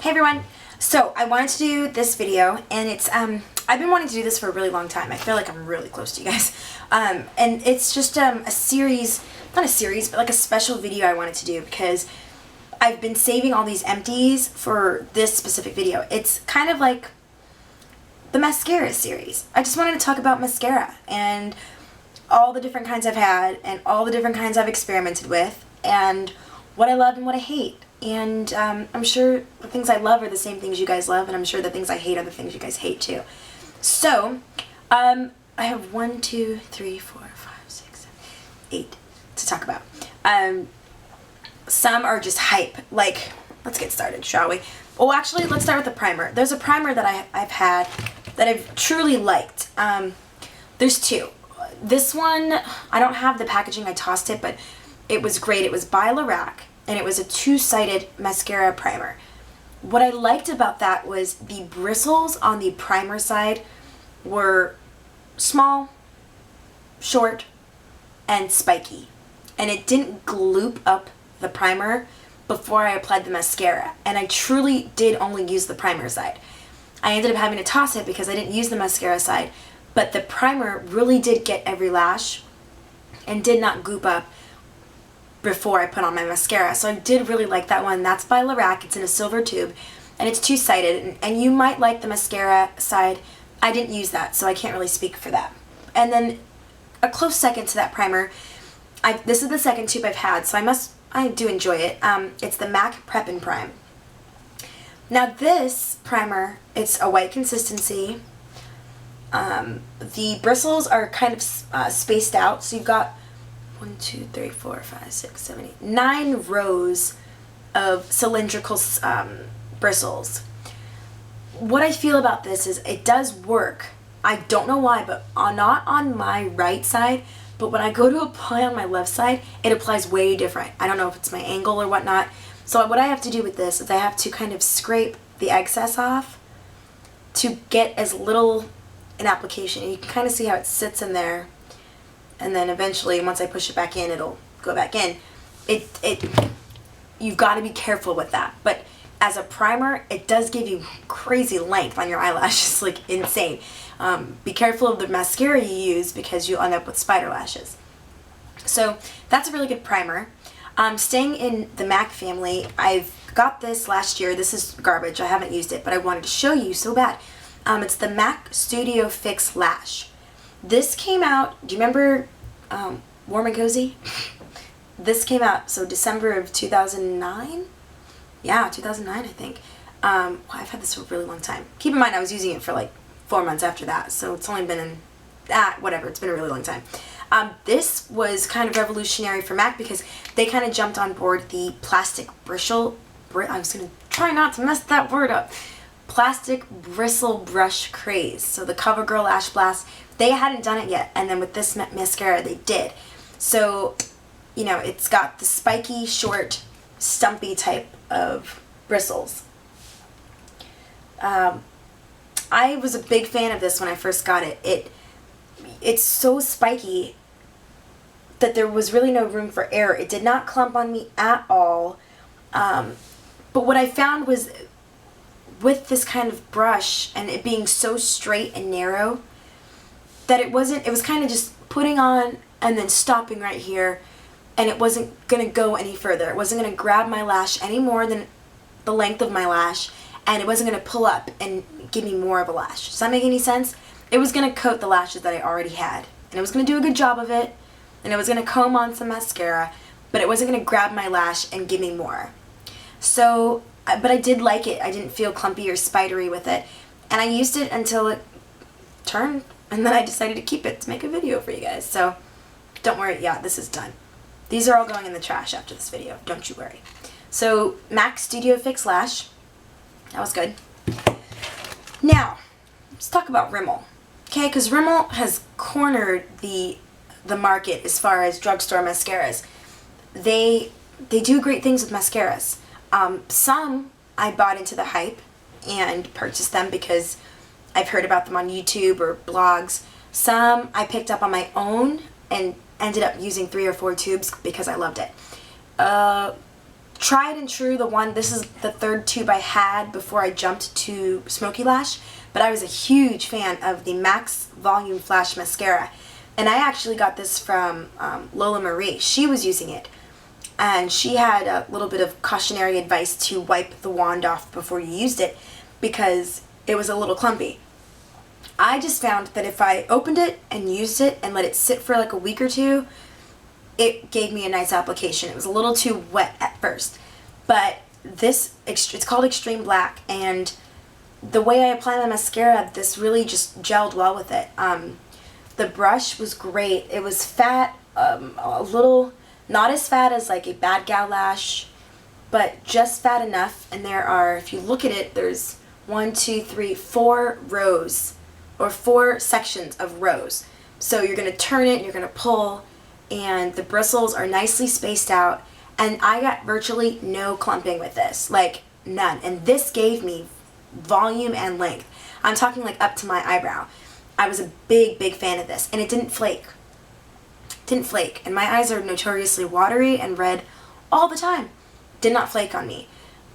Hey everyone! So I wanted to do this video, and it's I've been wanting to do this for a really long time. I feel like I'm really close to you guys. And it's just a series, not a series, but like a special video I wanted to do because I've been saving all these empties for this specific video. It's kind of like the mascara series. I just wanted to talk about mascara and all the different kinds I've had and all the different kinds I've experimented with and what I love and what I hate. And I'm sure the things I love are the same things you guys love, and I'm sure the things I hate are the things you guys hate too. So, I have 1, 2, 3, 4, 5, 6, 7, 8 to talk about. Some are just hype. Like, let's get started, shall we? Well, actually, let's start with the primer. There's a primer that I've had that I've truly liked. There's two. This one, I don't have the packaging, I tossed it, but it was great. It was by Lyra, and it was a two-sided mascara primer. What I liked about that was the bristles on the primer side were small, short, and spiky. And it didn't gloop up the primer before I applied the mascara. And I truly did only use the primer side. I ended up having to toss it because I didn't use the mascara side, but the primer really did get every lash and did not goop up before I put on my mascara. So I did really like that one. That's by Lyra. It's in a silver tube and it's two-sided, and you might like the mascara side. I didn't use that, so I can't really speak for that. And then a close second to that primer, this is the second tube I've had, so I do enjoy it. It's the MAC Prep and Prime. Now this primer, it's a white consistency. The bristles are kind of spaced out, so you've got 1, 2, 3, 4, 5, 6, 7, 8, 9 rows of cylindrical bristles. What I feel about this is it does work. I don't know why, but not on my right side, but when I go to apply on my left side, it applies way different. I don't know if it's my angle or whatnot. So what I have to do with this is I have to kind of scrape the excess off to get as little an application. You can kind of see how it sits in there. And then eventually, once I push it back in, it'll go back in. You've got to be careful with that. But as a primer, it does give you crazy length on your eyelashes, like insane. Be careful of the mascara you use because you'll end up with spider lashes. So that's a really good primer. Staying in the MAC family, I've got this last year. This is garbage. I haven't used it, but I wanted to show you so bad. It's the MAC Studio Fix Lash. This came out, do you remember Warm and Cozy? This came out, so December of 2009? Yeah, 2009 I think. Well, I've had this for a really long time. Keep in mind I was using it for like 4 months after that, so it's only been in, whatever, it's been a really long time. This was kind of revolutionary for MAC because they kind of jumped on board the plastic bristle, I was going to try not to mess that word up, plastic bristle brush craze. So the Covergirl Lash Blast, they hadn't done it yet, and then with this mascara they did. So, you know, it's got the spiky, short, stumpy type of bristles. I was a big fan of this when I first got it. It's so spiky that there was really no room for error. It did not clump on me at all. But what I found was with this kind of brush and it being so straight and narrow that it was kind of just putting on and then stopping right here, and it wasn't going to go any further. It wasn't going to grab my lash any more than the length of my lash, and it wasn't going to pull up and give me more of a lash. Does that make any sense? It was going to coat the lashes that I already had, and it was going to do a good job of it, and it was going to comb on some mascara, but it wasn't going to grab my lash and give me more. So, but I did like it. I didn't feel clumpy or spidery with it, and I used it until it turned, and then I decided to keep it to make a video for you guys. So don't worry, yeah, this is done. These are all going in the trash after this video, don't you worry. So MAC Studio Fix Lash, that was good. Now, let's talk about Rimmel, okay? Because Rimmel has cornered the market as far as drugstore mascaras. They do great things with mascaras. Some I bought into the hype and purchased them because I've heard about them on YouTube or blogs. Some I picked up on my own and ended up using 3 or 4 tubes because I loved it. tried and true, this is the third tube I had before I jumped to Smokey Lash, but I was a huge fan of the Max Volume Flash Mascara. And I actually got this from Lola Marie. She was using it. And she had a little bit of cautionary advice to wipe the wand off before you used it because it was a little clumpy. I just found that if I opened it and used it and let it sit for like a week or two, it gave me a nice application. It was a little too wet at first. But it's called Extreme Black, and the way I apply my mascara, this really just gelled well with it. The brush was great. It was fat, a little, not as fat as like a Bad Gal Lash, but just fat enough. And there are, if you look at it, there's 4 rows, or 4 sections of rows. So you're going to turn it, you're going to pull, and the bristles are nicely spaced out. And I got virtually no clumping with this, like none. And this gave me volume and length. I'm talking like up to my eyebrow. I was a big, big fan of this, and it didn't flake. Didn't flake. And my eyes are notoriously watery and red all the time. Did not flake on me.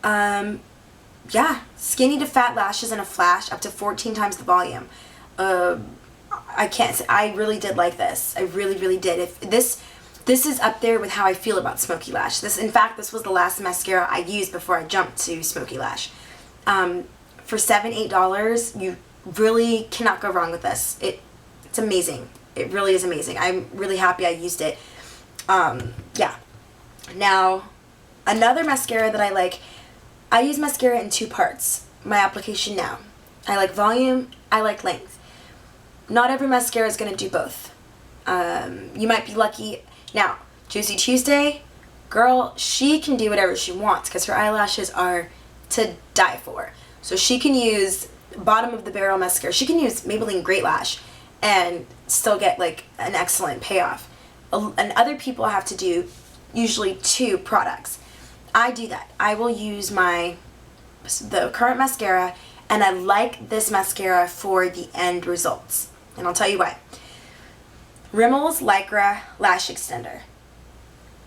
Yeah, skinny to fat lashes in a flash, up to 14 times the volume. I really did like this. I really, really did. If this is up there with how I feel about Smokey Lash. In fact, this was the last mascara I used before I jumped to Smokey Lash. For $7, $8, you really cannot go wrong with this. It's amazing. It really is amazing. I'm really happy I used it. Yeah. Now, another mascara that I like, I use mascara in 2 parts. My application now. I like volume, I like length. Not every mascara is going to do both. You might be lucky. Now, Juicy Tuesday, girl, she can do whatever she wants because her eyelashes are to die for. So she can use bottom of the barrel mascara. She can use Maybelline Great Lash and still get like an excellent payoff. And other people have to do usually 2 products. I do that. I will use the current mascara, and I like this mascara for the end results. And I'll tell you why. Rimmel's Lyra Lash Extender.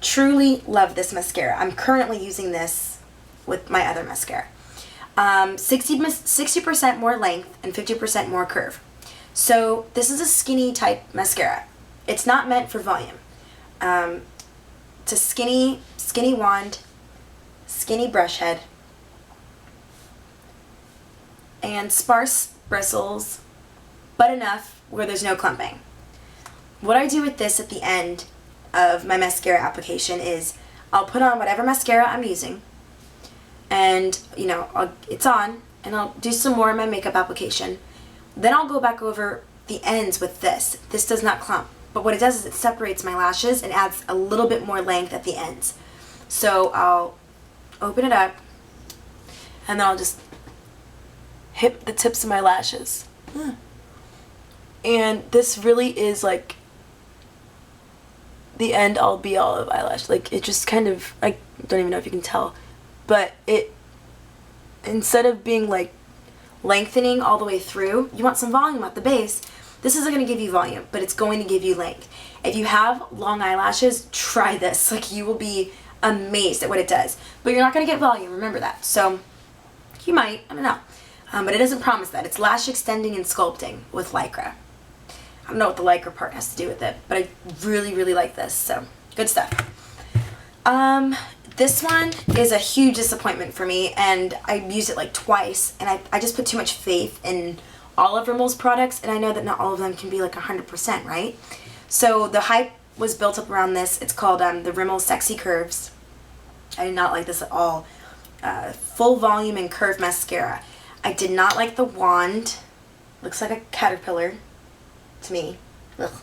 Truly love this mascara. I'm currently using this with my other mascara. 60% more length and 50% more curve. So this is a skinny type mascara. It's not meant for volume. It's a skinny wand, skinny brush head, and sparse bristles, but enough where there's no clumping. What I do with this at the end of my mascara application is I'll put on whatever mascara I'm using, and it's on, and I'll do some more in my makeup application. Then I'll go back over the ends with this. This does not clump, but what it does is it separates my lashes and adds a little bit more length at the ends. So I'll open it up, and then I'll just hit the tips of my lashes. And this really is like the end all be all of eyelash. Like, it just kind of, I don't even know if you can tell, but it, instead of being like lengthening all the way through, you want some volume at the base. This isn't going to give you volume, but it's going to give you length. If you have long eyelashes, try this. Like, you will be amazed at what it does. But you're not going to get volume, remember that. So, you might, I don't know. But it doesn't promise that. It's lash extending and sculpting with Lyra. I don't know what the Lyra part has to do with it, but I really, really like this. So, good stuff. This one is a huge disappointment for me, and I used it like twice, and I just put too much faith in all of Rimmel's products, and I know that not all of them can be like 100%, right? So the hype was built up around this. It's called the Rimmel Sexy Curves. I did not like this at all. Full volume and curve mascara. I did not like the wand. Looks like a caterpillar to me. Ugh.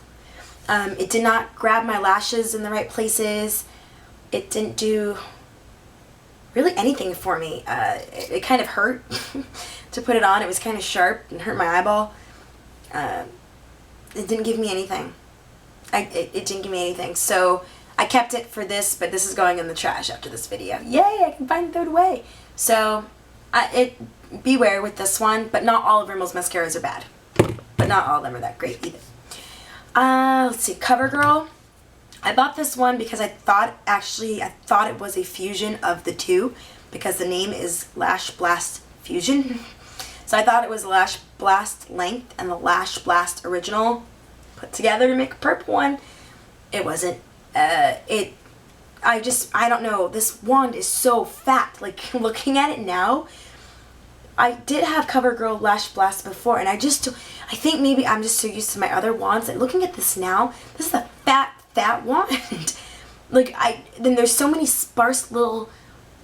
It did not grab my lashes in the right places. It didn't do really anything for me. It kind of hurt to put it on. It was kind of sharp and hurt my eyeball. It didn't give me anything. It didn't give me anything. So I kept it for this, but this is going in the trash after this video. Yay, I can find throw it away. So beware with this one, but not all of Rimmel's mascaras are bad. But not all of them are that great either. Let's see, Covergirl. I bought this one because I thought it was a fusion of the two, because the name is Lash Blast Fusion. So I thought it was Lash Blast Length and the Lash Blast Original put together to make a purple one. It wasn't. I don't know. This wand is so fat. Like, looking at it now, I did have Covergirl Lash Blast before, and I think maybe I'm just so used to my other wands. And looking at this now, this is a fat wand. Like, then there's so many sparse little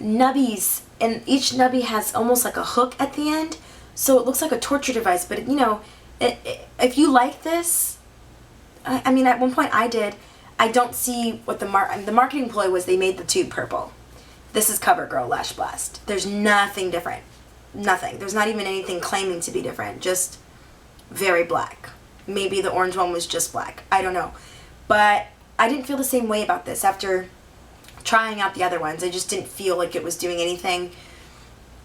nubbies, and each nubby has almost like a hook at the end. So it looks like a torture device, but you know, if you like this, I mean, at one point I don't see what the marketing ploy was. They made the tube purple. This is Covergirl Lash Blast. There's nothing different. Nothing. There's not even anything claiming to be different. Just very black. Maybe the orange one was just black. I don't know. But I didn't feel the same way about this after trying out the other ones. I just didn't feel like it was doing anything.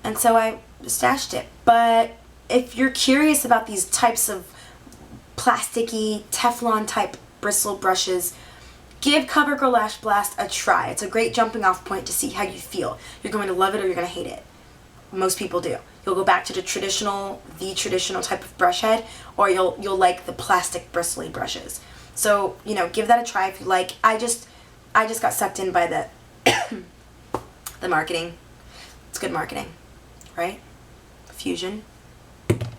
And so I stashed it. But if you're curious about these types of plasticky, Teflon type bristle brushes, give Covergirl Lash Blast a try. It's a great jumping off point to see how you feel. You're going to love it or you're going to hate it. Most people do. You'll go back to the traditional type of brush head, or you'll like the plastic bristly brushes. So, you know, give that a try if you like. I just got sucked in by the the marketing. It's good marketing, right? Fusion.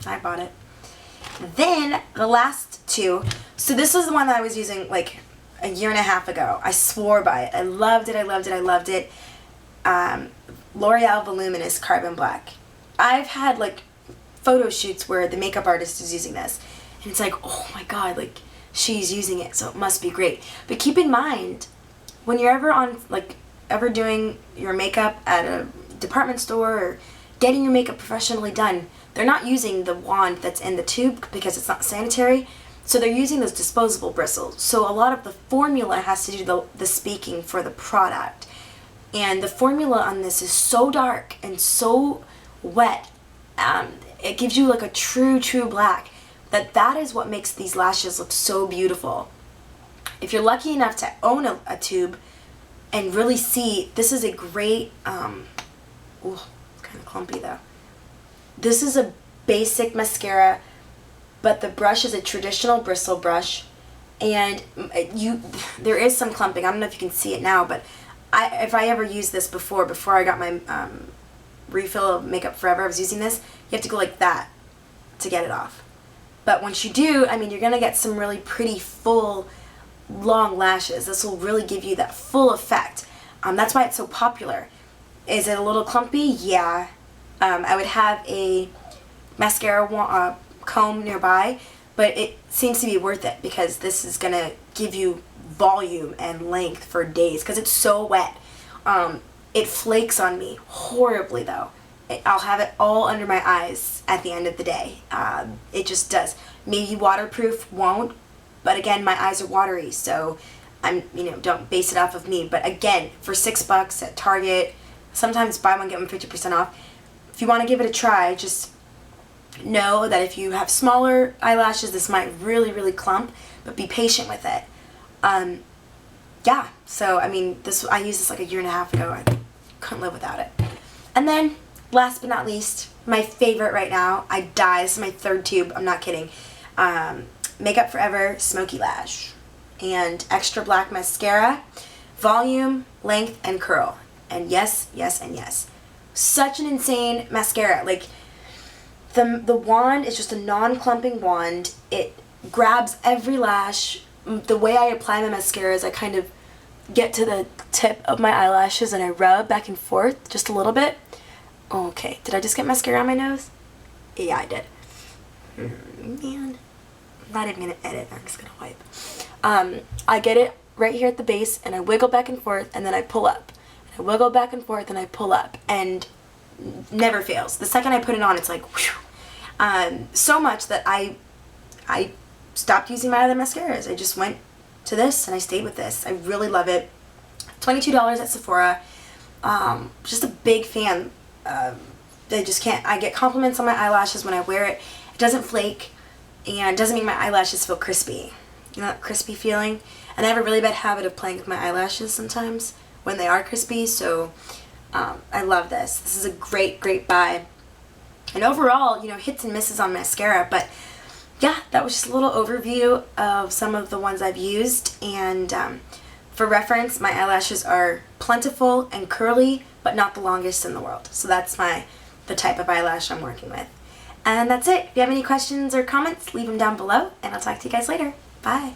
I bought it. Then the last two. So this was the one that I was using like a year and a half ago. I swore by it. I loved it. I loved it. I loved it. L'Oreal Voluminous Carbon Black. I've had like photo shoots where the makeup artist is using this, and it's like, oh my god, like she's using it, so it must be great. But keep in mind, when you're ever doing your makeup at a department store or getting your makeup professionally done, they're not using the wand that's in the tube because it's not sanitary. So they're using those disposable bristles. So a lot of the formula has to do the speaking for the product. And the formula on this is so dark and so wet. It gives you like a true black. That is what makes these lashes look so beautiful. If you're lucky enough to own a tube and really see, this is a great, ooh, kind of clumpy though. This is a basic mascara, but the brush is a traditional bristle brush, and there is some clumping. I don't know if you can see it now, but if I ever used this before I got my refill of Makeup Forever, I was using this, you have to go like that to get it off. But once you do, I mean, you're going to get some really pretty, full, long lashes. This will really give you that full effect. That's why it's so popular. Is it a little clumpy? Yeah. I would have a mascara comb nearby, but it seems to be worth it because this is going to give you volume and length for days because it's so wet. It flakes on me horribly though. I'll have it all under my eyes at the end of the day. It just does. Maybe waterproof won't, but again, my eyes are watery, so don't base it off of me. But again, for $6 at Target, sometimes buy one get one 50% off. If you want to give it a try, just know that if you have smaller eyelashes, this might really clump, but be patient with it. Yeah, so I mean, I used this like a year and a half ago. I couldn't live without it. And then, last but not least, my favorite right now, I die, this is my third tube, I'm not kidding, Makeup Forever Smokey Lash. And extra black mascara, volume, length, and curl. And yes, and yes. Such an insane mascara. Like, the wand is just a non-clumping wand. It grabs every lash. The way I apply my mascara is I kind of get to the tip of my eyelashes and I rub back and forth just a little bit. Okay, did I just get mascara on my nose? Yeah, I did. Man, I'm not even going to edit, I'm just going to wipe. I get it right here at the base and I wiggle back and forth and then I pull up. I wiggle back and forth and I pull up, and never fails. The second I put it on, it's like whew. So much that I stopped using my other mascaras. I just went to this and I stayed with this. I really love it. $22 at Sephora. Just a big fan. I get compliments on my eyelashes when I wear it. It doesn't flake and doesn't make my eyelashes feel crispy. you know, that crispy feeling. And I have a really bad habit of playing with my eyelashes sometimes when they are crispy, so I love this. This is a great, great buy. And overall, you know, hits and misses on mascara, but yeah, that was just a little overview of some of the ones I've used. And for reference, my eyelashes are plentiful and curly, but not the longest in the world. So that's the type of eyelash I'm working with. And that's it. If you have any questions or comments, leave them down below, and I'll talk to you guys later. Bye.